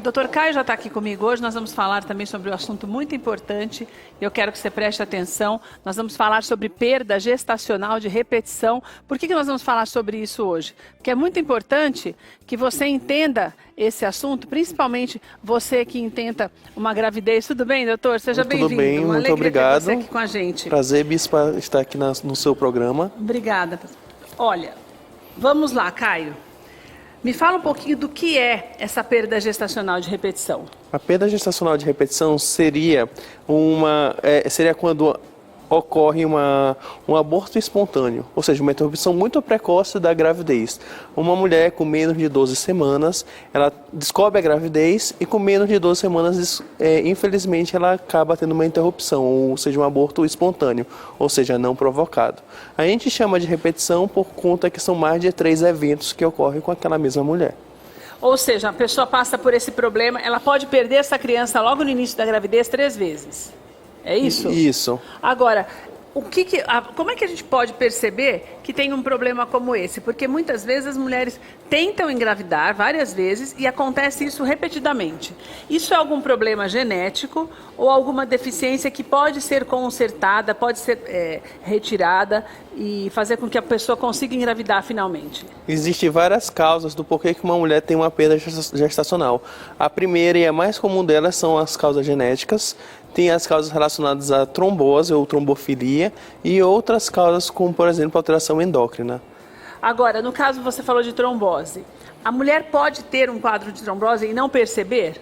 Dr. Caio já está aqui comigo hoje, nós vamos falar também sobre um assunto muito importante, e eu quero que você preste atenção. Nós vamos falar sobre perda gestacional de repetição. Por que nós vamos falar sobre isso hoje? Porque é muito importante que você entenda esse assunto, principalmente você que intenta uma gravidez. Tudo bem, doutor? Seja bem-vindo. Tudo bem, uma muito obrigado. Ter você aqui com a gente. Prazer, Bispa, estar aqui no seu programa. Obrigada. Olha, vamos lá, Caio. Me fala um pouquinho do que é essa perda gestacional de repetição. A perda gestacional de repetição seria quando ocorre um aborto espontâneo, ou seja, uma interrupção muito precoce da gravidez. Uma mulher com menos de 12 semanas, ela descobre a gravidez e com menos de 12 semanas, infelizmente, ela acaba tendo uma interrupção, ou seja, um aborto espontâneo, ou seja, não provocado. A gente chama de repetição por conta que são mais de 3 eventos que ocorrem com aquela mesma mulher. Ou seja, a pessoa passa por esse problema, ela pode perder essa criança logo no início da gravidez 3 vezes. É isso? Isso. Agora, como é que a gente pode perceber que tem um problema como esse? Porque muitas vezes as mulheres tentam engravidar várias vezes e acontece isso repetidamente. Isso é algum problema genético ou alguma deficiência que pode ser consertada, pode ser retirada e fazer com que a pessoa consiga engravidar finalmente? Existem várias causas do porquê que uma mulher tem uma perda gestacional. A primeira e a mais comum delas são as causas genéticas. Tem as causas relacionadas à trombose ou trombofilia e outras causas como, por exemplo, alteração endócrina. Agora, no caso você falou de trombose, a mulher pode ter um quadro de trombose e não perceber?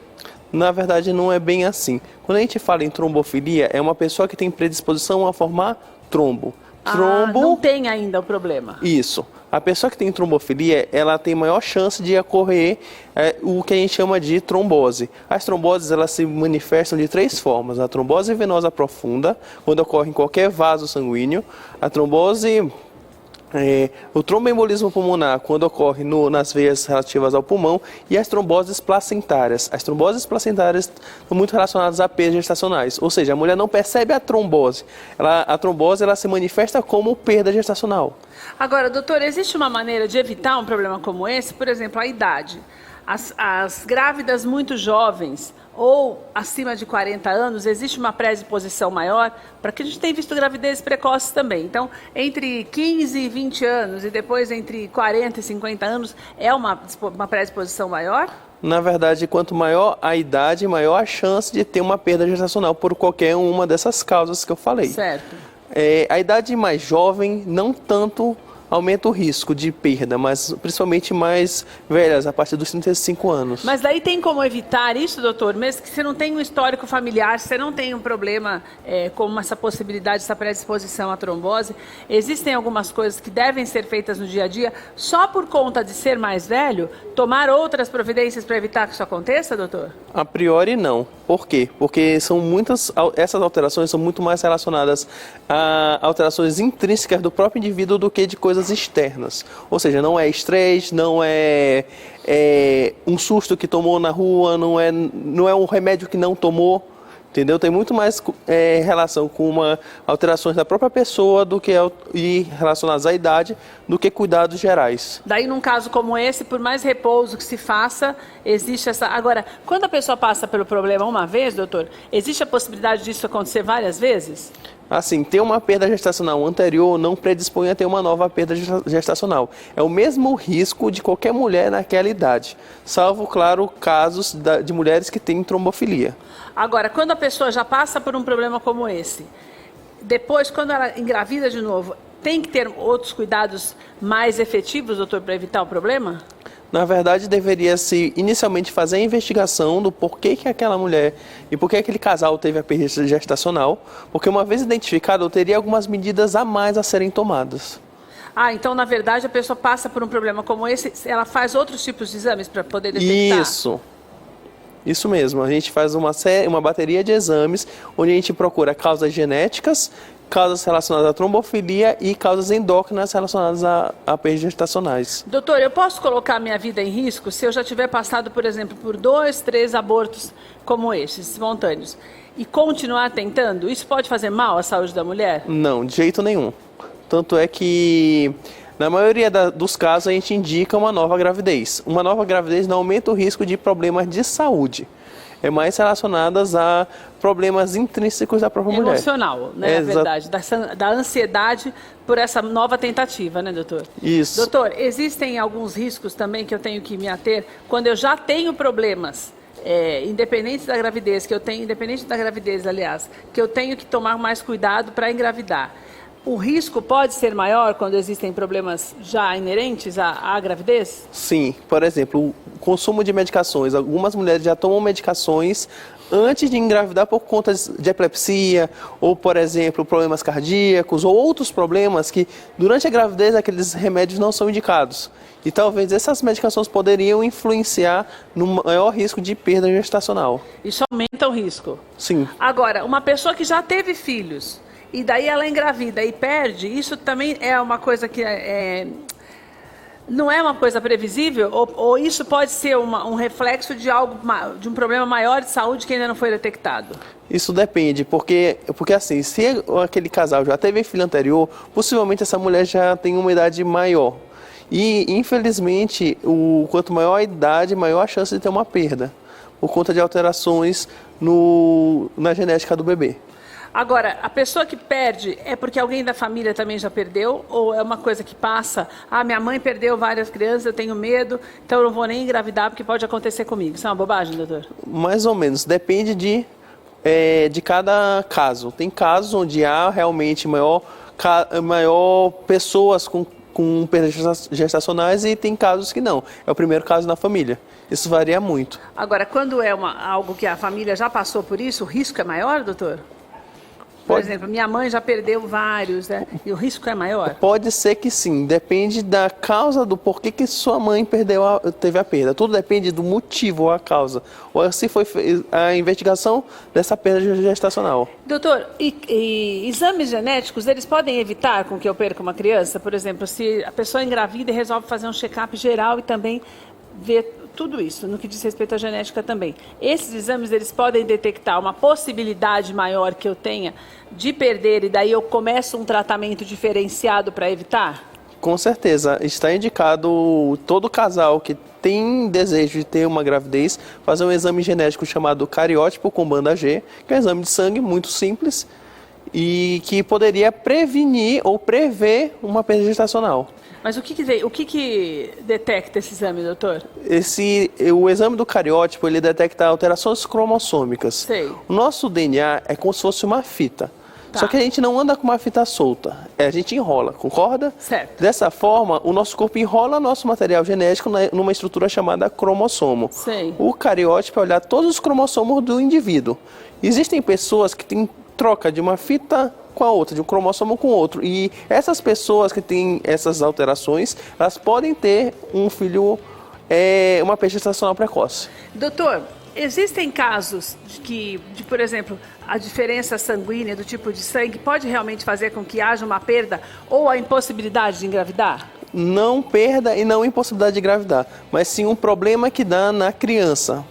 Na verdade, não é bem assim. Quando a gente fala em trombofilia, é uma pessoa que tem predisposição a formar trombo. Não tem ainda o problema. Isso. A pessoa que tem trombofilia, ela tem maior chance de ocorrer o que a gente chama de trombose. As tromboses, elas se manifestam de 3 formas. A trombose venosa profunda, quando ocorre em qualquer vaso sanguíneo. A trombose... o tromboembolismo pulmonar, quando ocorre nas veias relativas ao pulmão, e as tromboses placentárias. As tromboses placentárias estão muito relacionadas a perdas gestacionais, ou seja, a mulher não percebe a trombose. A trombose ela se manifesta como perda gestacional. Agora, doutor, existe uma maneira de evitar um problema como esse? Por exemplo, a idade. As grávidas muito jovens ou acima de 40 anos, existe uma predisposição maior, para que a gente tem visto gravidez precoces também. Então, entre 15 e 20 anos e depois entre 40 e 50 anos, é uma predisposição maior? Na verdade, quanto maior a idade, maior a chance de ter uma perda gestacional por qualquer uma dessas causas que eu falei. Certo. A idade mais jovem, não tanto aumenta o risco de perda, mas principalmente mais velhas, a partir dos 35 anos. Mas daí tem como evitar isso, doutor? Mesmo que você não tenha um histórico familiar, você não tem um problema como essa possibilidade, essa predisposição à trombose, existem algumas coisas que devem ser feitas no dia a dia, só por conta de ser mais velho, tomar outras providências para evitar que isso aconteça, doutor? A priori, não. Por quê? Porque essas alterações são muito mais relacionadas a alterações intrínsecas do próprio indivíduo do que de coisas externas. Ou seja, não é estresse, não é um susto que tomou na rua, não é um remédio que não tomou. Entendeu? Tem muito mais relação com alterações da própria pessoa e relacionadas à idade do que cuidados gerais. Daí, num caso como esse, por mais repouso que se faça, existe essa... Agora, quando a pessoa passa pelo problema uma vez, doutor, existe a possibilidade disso acontecer várias vezes? Assim, ter uma perda gestacional anterior não predispõe a ter uma nova perda gestacional. É o mesmo risco de qualquer mulher naquela idade, salvo, claro, casos de mulheres que têm trombofilia. Agora, quando a pessoa já passa por um problema como esse, depois, quando ela engravida de novo, tem que ter outros cuidados mais efetivos, doutor, para evitar o problema? Na verdade, deveria-se inicialmente fazer a investigação do porquê que aquela mulher e porquê aquele casal teve a perda gestacional, porque uma vez identificado, teria algumas medidas a mais a serem tomadas. Então, na verdade, a pessoa passa por um problema como esse, ela faz outros tipos de exames para poder detectar? Isso mesmo. A gente faz uma bateria de exames, onde a gente procura causas genéticas, causas relacionadas à trombofilia e causas endócrinas relacionadas a perdas gestacionais. Doutor, eu posso colocar minha vida em risco se eu já tiver passado, por exemplo, por 2, 3 abortos como esses, espontâneos, e continuar tentando? Isso pode fazer mal à saúde da mulher? Não, de jeito nenhum. Tanto é que Na maioria dos casos, a gente indica uma nova gravidez. Uma nova gravidez não aumenta o risco de problemas de saúde. É mais relacionadas a problemas intrínsecos da própria mulher. Emocional, né, na verdade, da ansiedade por essa nova tentativa, né, doutor? Isso. Doutor, existem alguns riscos também que eu tenho que me ater quando eu já tenho problemas, independente da gravidez, que eu tenho que tomar mais cuidado para engravidar. O risco pode ser maior quando existem problemas já inerentes à gravidez? Sim, por exemplo, o consumo de medicações. Algumas mulheres já tomam medicações antes de engravidar por conta de epilepsia, ou, por exemplo, problemas cardíacos, ou outros problemas que, durante a gravidez, aqueles remédios não são indicados. E talvez essas medicações poderiam influenciar no maior risco de perda gestacional. Isso aumenta o risco? Sim. Agora, uma pessoa que já teve filhos, e daí ela engravida e perde, isso também é uma coisa que não é uma coisa previsível? Ou isso pode ser um reflexo de um problema maior de saúde que ainda não foi detectado? Isso depende, porque assim, se aquele casal já teve filho anterior, possivelmente essa mulher já tem uma idade maior. E, infelizmente, quanto maior a idade, maior a chance de ter uma perda, por conta de alterações na genética do bebê. Agora, a pessoa que perde é porque alguém da família também já perdeu? Ou é uma coisa que passa, minha mãe perdeu várias crianças, eu tenho medo, então eu não vou nem engravidar porque pode acontecer comigo. Isso é uma bobagem, doutor? Mais ou menos, depende de cada caso. Tem casos onde há realmente maior pessoas com perdas gestacionais e tem casos que não. É o primeiro caso na família. Isso varia muito. Agora, quando é algo que a família já passou por isso, o risco é maior, doutor? Por exemplo, minha mãe já perdeu vários, né? E o risco é maior? Pode ser que sim, depende da causa do porquê que sua mãe teve a perda. Tudo depende do motivo ou a causa. Ou se foi a investigação dessa perda gestacional. Doutor, e exames genéticos, eles podem evitar com que eu perca uma criança? Por exemplo, se a pessoa engravida e resolve fazer um check-up geral e também ver tudo isso, no que diz respeito à genética também. Esses exames, eles podem detectar uma possibilidade maior que eu tenha de perder e daí eu começo um tratamento diferenciado para evitar? Com certeza. Está indicado todo casal que tem desejo de ter uma gravidez fazer um exame genético chamado cariótipo com banda G, que é um exame de sangue muito simples e que poderia prevenir ou prever uma perda gestacional. Mas o que detecta esse exame, doutor? O exame do cariótipo, ele detecta alterações cromossômicas. Sei. O nosso DNA é como se fosse uma fita. Tá. Só que a gente não anda com uma fita solta. A gente enrola, concorda? Certo. Dessa forma, o nosso corpo enrola nosso material genético numa estrutura chamada cromossomo. Sei. O cariótipo é olhar todos os cromossomos do indivíduo. Existem pessoas que têm troca de uma fita com a outra, de um cromossomo com outro. E essas pessoas que têm essas alterações, elas podem ter um filho, uma perda gestacional precoce. Doutor, existem casos por exemplo, a diferença sanguínea do tipo de sangue pode realmente fazer com que haja uma perda ou a impossibilidade de engravidar? Não perda e não impossibilidade de engravidar, mas sim um problema que dá na criança.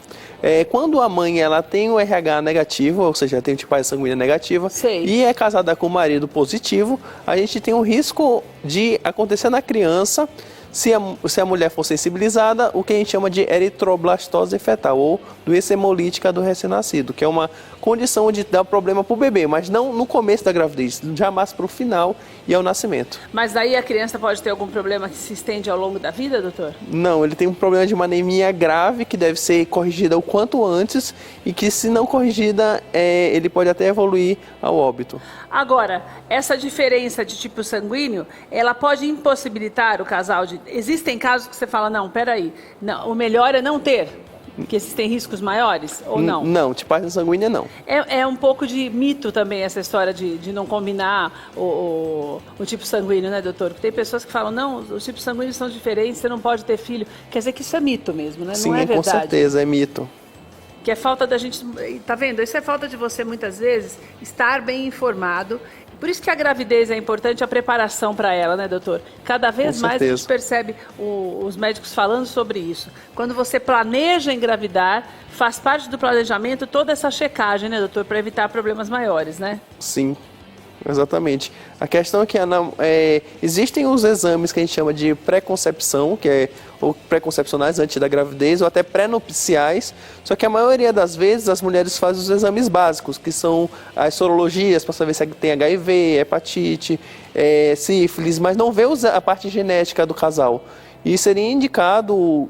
Quando a mãe ela tem o RH negativo, ou seja, tem o tipo de sanguínea negativa, Sei. E é casada com o marido positivo, a gente tem o risco de acontecer na criança, se a mulher for sensibilizada, o que a gente chama de eritroblastose fetal, ou doença hemolítica do recém-nascido, que é uma condição de dar problema para o bebê, mas não no começo da gravidez, jamais para o final e ao nascimento. Mas daí a criança pode ter algum problema que se estende ao longo da vida, doutor? Não, ele tem um problema de uma anemia grave que deve ser corrigida o quanto antes e que, se não corrigida, ele pode até evoluir ao óbito. Agora, essa diferença de tipo sanguíneo, ela pode impossibilitar o casal de... Existem casos que você fala, não, peraí, não, o melhor é não ter, que existem riscos maiores, ou não? Não, tipagem sanguínea não. É um pouco de mito também essa história de não combinar o tipo sanguíneo, né, doutor? Porque tem pessoas que falam, não, os tipos sanguíneos são diferentes, você não pode ter filho. Quer dizer que isso é mito mesmo, né? Sim, não é verdade. Com certeza, é mito. Que é falta da gente... Tá vendo? Isso é falta de você, muitas vezes, estar bem informado. Por isso que a gravidez é importante, a preparação para ela, né, doutor? Cada vez mais a gente percebe os médicos falando sobre isso. Quando você planeja engravidar, faz parte do planejamento toda essa checagem, né, doutor? Para evitar problemas maiores, né? Sim. Exatamente. A questão é que existem os exames que a gente chama de pré-concepção, ou pré-concepcionais antes da gravidez, ou até pré-nupciais, só que a maioria das vezes as mulheres fazem os exames básicos, que são as sorologias, para saber se tem HIV, hepatite, sífilis, mas não vê a parte genética do casal. E seria indicado,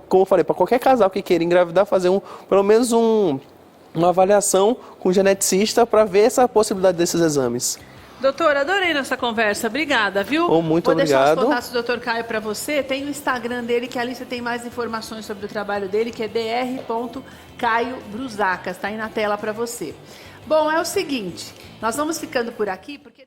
como eu falei, para qualquer casal que queira engravidar, fazer pelo menos uma avaliação com o geneticista para ver essa possibilidade desses exames. Doutor, adorei nossa conversa. Obrigada, viu? Muito Vou deixar obrigado. os contatos do Dr. Caio para você. Tem o Instagram dele, que ali você tem mais informações sobre o trabalho dele, que é dr.caio.brusacas. Está aí na tela para você. Bom, é o seguinte, nós vamos ficando por aqui, porque...